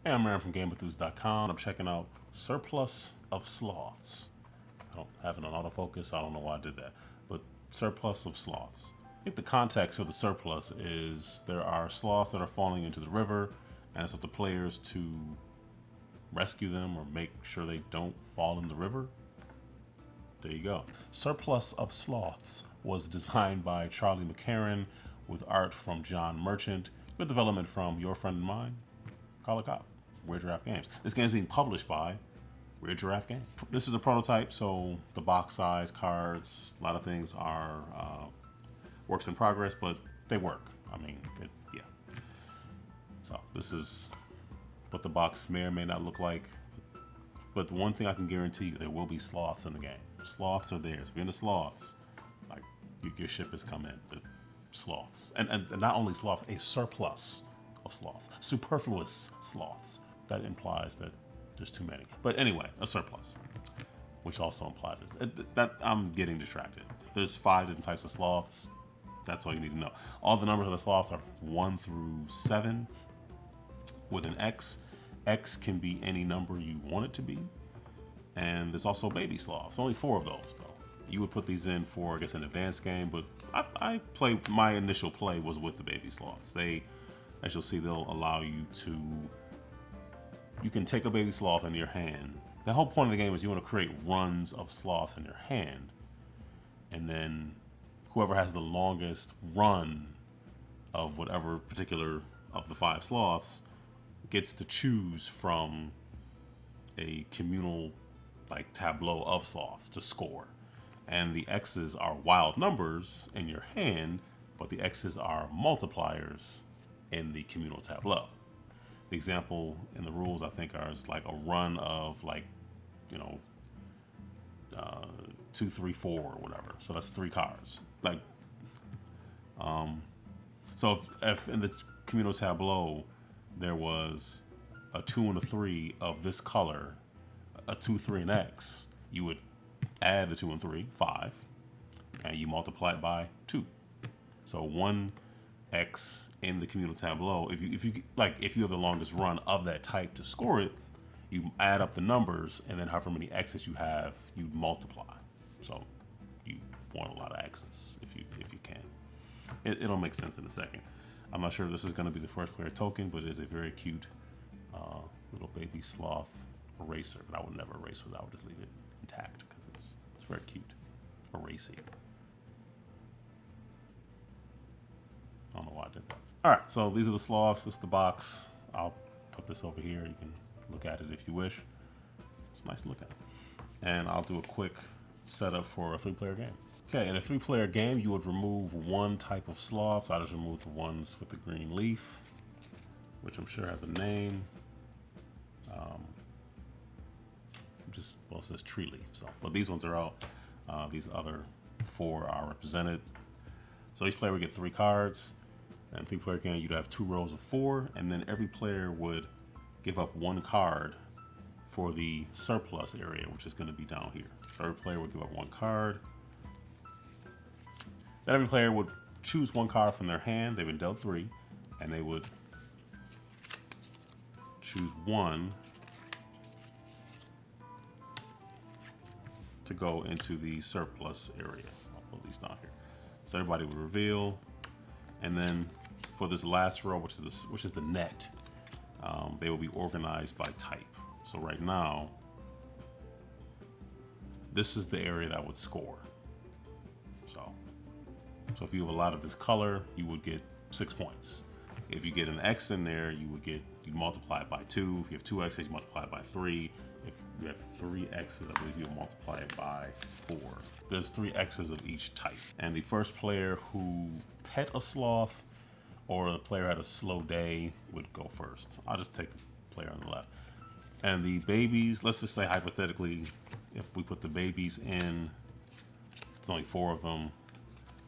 Hey, I'm Aaron from GameEnthus.com. I'm checking out Surplus of Sloths. I don't have it on autofocus. I don't know why I did that. But Surplus of Sloths. I think the context for the surplus is there are sloths that are falling into the river, and it's up to players to rescue them or make sure they don't fall in the river. There you go. Surplus of Sloths was designed by Charlie McCarron with art from John Merchant, with development from your friend and mine, Carla Cobb, Weird Giraffe Games. This game is being published by Weird Giraffe Games. This is a prototype, so the box size, cards, a lot of things are works in progress, but they work. I mean, yeah. So this is what the box may or may not look like. But the one thing I can guarantee you, there will be sloths in the game. Sloths are there. So if you're into sloths, like your ship has come in with sloths. And not only sloths, a surplus of sloths. Superfluous sloths. That implies that there's too many. But anyway, a surplus, which also implies it. That I'm getting distracted. There's 5 different types of sloths. That's all you need to know. All the numbers of the sloths are 1 through 7 with an X. X can be any number you want it to be. And there's also baby sloths. Only 4 of those, though. You would put these in for, I guess, an advanced game, but my initial play was with the baby sloths. They, as you'll see, they'll allow you to, you can take a baby sloth in your hand. The whole point of the game is you want to create runs of sloths in your hand. And then whoever has the longest run of whatever particular of the 5 sloths gets to choose from a communal tableau of sloths to score. And the X's are wild numbers in your hand, but the X's are multipliers in the communal tableau. The example in the rules, I think, is like a run of 2, 3, 4 or whatever. So that's 3 cards. So if in the communal tableau there was a 2 and a 3 of this color, a 2, 3, and X, you would add the 2 and 3, 5, and you multiply it by 2. So 1 X in the communal tableau. If you have the longest run of that type to score it, you add up the numbers, and then however many X's you have, you multiply. So you want a lot of X's if you can. It'll make sense in a second. I'm not sure if this is going to be the first player token, but it is a very cute little baby sloth eraser. But I would never erase with it. I would just leave it intact because it's very cute. Erasing. I don't know why I did that. All right, so these are the sloths. This is the box. I'll put this over here. You can look at it if you wish. It's nice to look at. And I'll do a quick setup for a 3-player game. Okay, in a 3-player game, you would remove 1 type of sloth. So I just removed the ones with the green leaf, which I'm sure has a name. It says tree leaf. So, but these ones are out. These other 4 are represented. So each player would get 3 cards. And 3-player game, you'd have 2 rows of 4, and then every player would give up 1 card for the surplus area, which is going to be down here. So every player would give up 1 card. Then every player would choose 1 card from their hand. They've been dealt 3, and they would choose 1 to go into the surplus area. I'll put these down here. So everybody would reveal, and then for this last row, which is the net, they will be organized by type. So right now, this is the area that would score. So if you have a lot of this color, you would get 6 points. If you get an X in there, you multiply it by 2. If you have 2 X's, you multiply it by 3. If you have 3 X's, I believe you'll multiply it by 4. There's 3 X's of each type. And the first player who pet a sloth or the player had a slow day would go first. I'll just take the player on the left. And the babies, let's just say hypothetically, if we put the babies in, it's only 4 of them.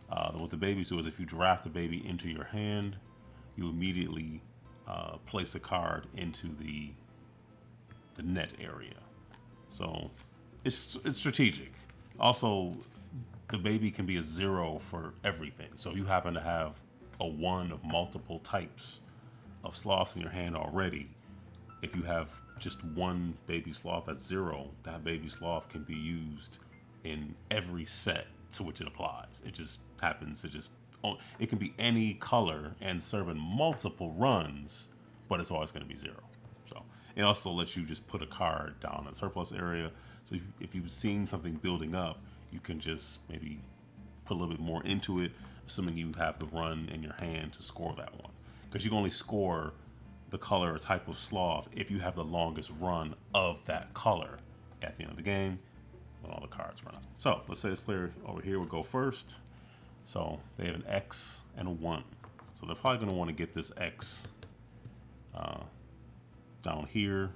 What the babies do is if you draft the baby into your hand, you immediately place a card into the net area. So it's strategic. Also, the baby can be a 0 for everything. So if you happen to have a 1 of multiple types of sloths in your hand already, if you have just one baby sloth that's 0, that baby sloth can be used in every set to which it applies. It just happens to just, it can be any color and serve in multiple runs, but it's always going to be 0. So it also lets you just put a card down in the surplus area. So if you've seen something building up, you can just maybe put a little bit more into it, assuming you have the run in your hand to score that one. Because you can only score the color or type of sloth if you have the longest run of that color at the end of the game when all the cards run out. So let's say this player over here would go first. So they have an X and a 1. So they're probably going to want to get this X down here.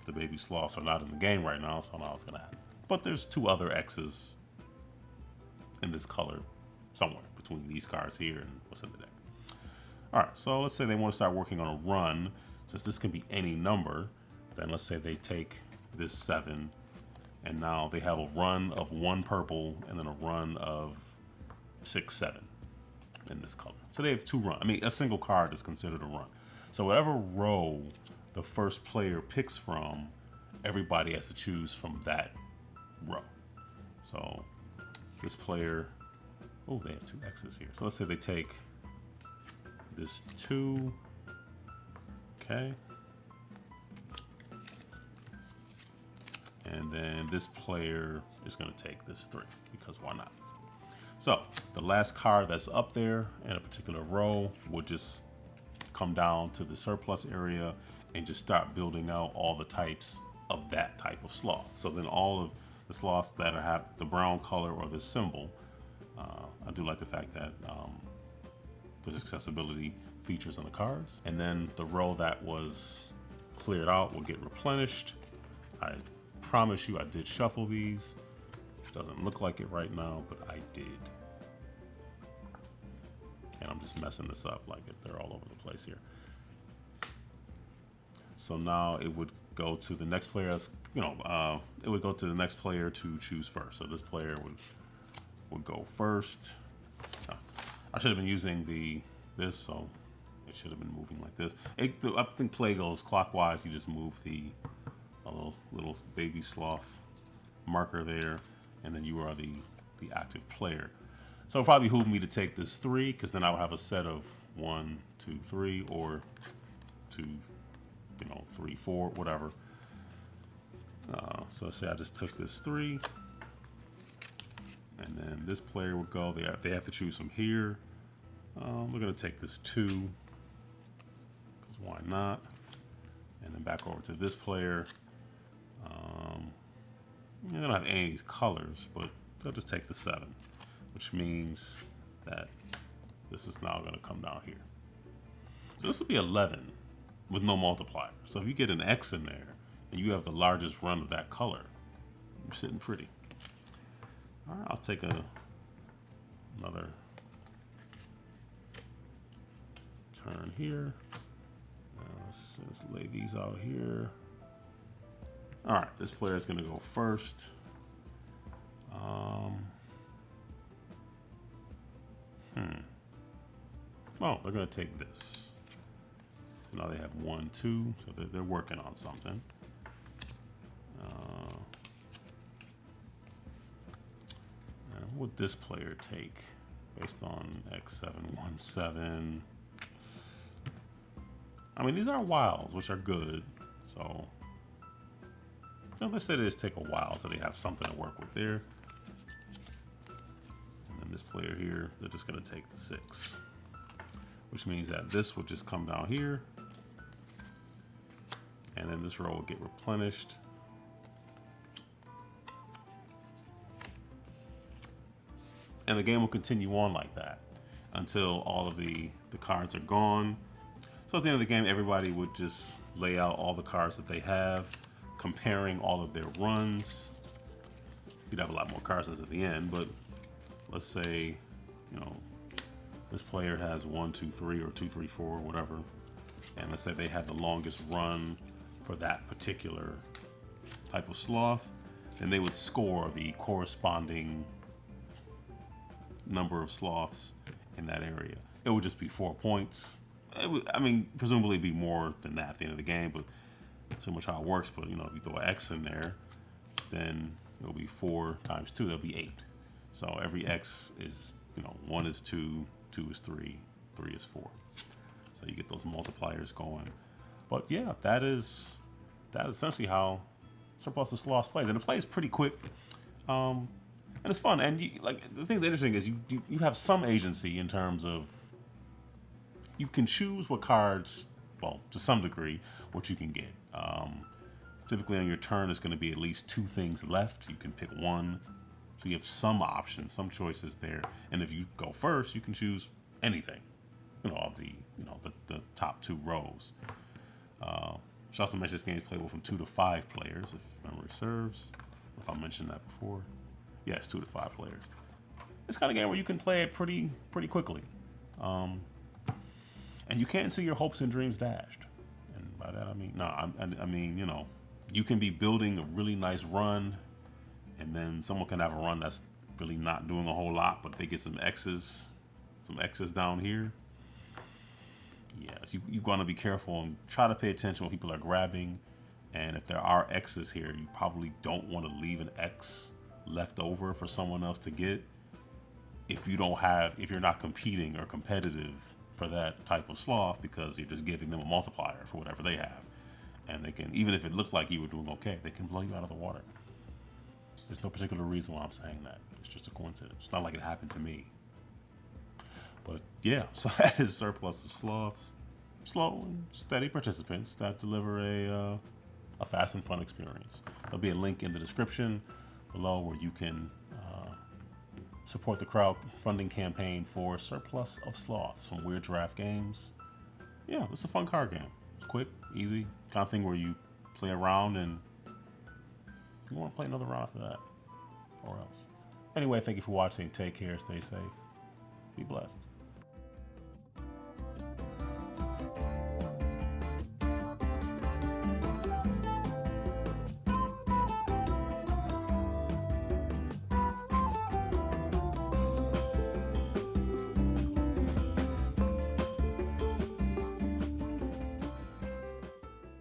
The baby sloths are not in the game right now, so I don't know how it's going to happen. But there's 2 other X's in this color somewhere between these cards here and what's in the deck. All right, so let's say they want to start working on a run. Since this can be any number, then let's say they take this 7, and now they have a run of 1 purple and then a run of 6, 7 in this color. So they have 2 runs. I mean, a single card is considered a run. So whatever row the first player picks from, everybody has to choose from that row. So this player, oh, they have 2 X's here. So let's say they take this 2, okay. And then this player is going to take this 3, because why not? So the last card that's up there in a particular row will just come down to the surplus area and just start building out all the types of that type of sloth. So then all of the sloths that have the brown color or the symbol, I do like the fact that there's accessibility features on the cards. And then the row that was cleared out will get replenished. I promise you I did shuffle these. It doesn't look like it right now, but I did. And I'm just messing this up like they're all over the place here. So now it would go to the next player. It would go to the next player to choose first. So this player would go first. I should have been using this, so it should have been moving like this. I think play goes clockwise. You just move the little baby sloth marker there, and then you are the active player. So it'll probably behoove me to take this 3, because then I'll have a set of 1, 2, 3, or 2, 3, 4, whatever. So say I just took this 3, and then this player will go. They have to choose from here. We're gonna take this 2, because why not? And then back over to this player. They don't have any of these colors, but they'll just take the 7, which means that this is now gonna come down here. So this will be 11 with no multiplier. So if you get an X in there and you have the largest run of that color, you're sitting pretty. All right, I'll take another turn here. Let's lay these out here. All right, this player is going to go first. Oh, they're going to take this. So now they have 1, 2, so they're working on something. And what would this player take based on X717? I mean, these are wilds, which are good. So let's say they just take a wild, so they have something to work with there. And then this player here, they're just going to take the 6, which means that this will just come down here, and then this row will get replenished. And the game will continue on like that until all of the cards are gone. So at the end of the game, everybody would just lay out all the cards that they have, comparing all of their runs. You'd have a lot more cards at the end, but let's say, this player has 1, 2, 3, or 2, 3, 4, whatever. And let's say they had the longest run for that particular type of sloth, then they would score the corresponding number of sloths in that area. It would just be 4 points. It would, presumably be more than that at the end of the game, but so much how it works. But you know, if you throw an X in there, then it'll be 4 times 2. That'll be 8. So every X is, you know, 1 is 2, 2 is 3, 3 is 4. So you get those multipliers going. But yeah, that is essentially how Surplus of Sloths plays, and it plays pretty quick, and it's fun. And you, like, the thing that's interesting is you have some agency in terms of you can choose what cards, well, to some degree, what you can get. Typically on your turn, it's going to be at least 2 things left. You can pick one, so you have some options, some choices there. And if you go first, you can choose anything, you know, of the the top 2 rows. Should also mention this game is playable from 2 to 5 players, if memory serves. If I mentioned that before, yeah, it's 2 to 5 players. It's kind of game where you can play it pretty quickly, and you can't see your hopes and dreams dashed. And by that I mean, no, I mean, you know, you can be building a really nice run, and then someone can have a run that's really not doing a whole lot, but they get some X's down here. Yes, you want to be careful and try to pay attention when people are grabbing. And if there are X's here, you probably don't want to leave an X left over for someone else to get. If you're not competing or competitive for that type of sloth, because you're just giving them a multiplier for whatever they have. And they can, even if it looked like you were doing okay, they can blow you out of the water. There's no particular reason why I'm saying that. It's just a coincidence. It's not like it happened to me. But yeah, so that is Surplus of Sloths. Slow and steady participants that deliver a fast and fun experience. There'll be a link in the description below where you can support the crowdfunding campaign for Surplus of Sloths from Weird Giraffe Games. Yeah, it's a fun card game. It's quick, easy, kind of thing where you play around and you want to play another round after that, or else. Anyway, thank you for watching. Take care, stay safe, be blessed.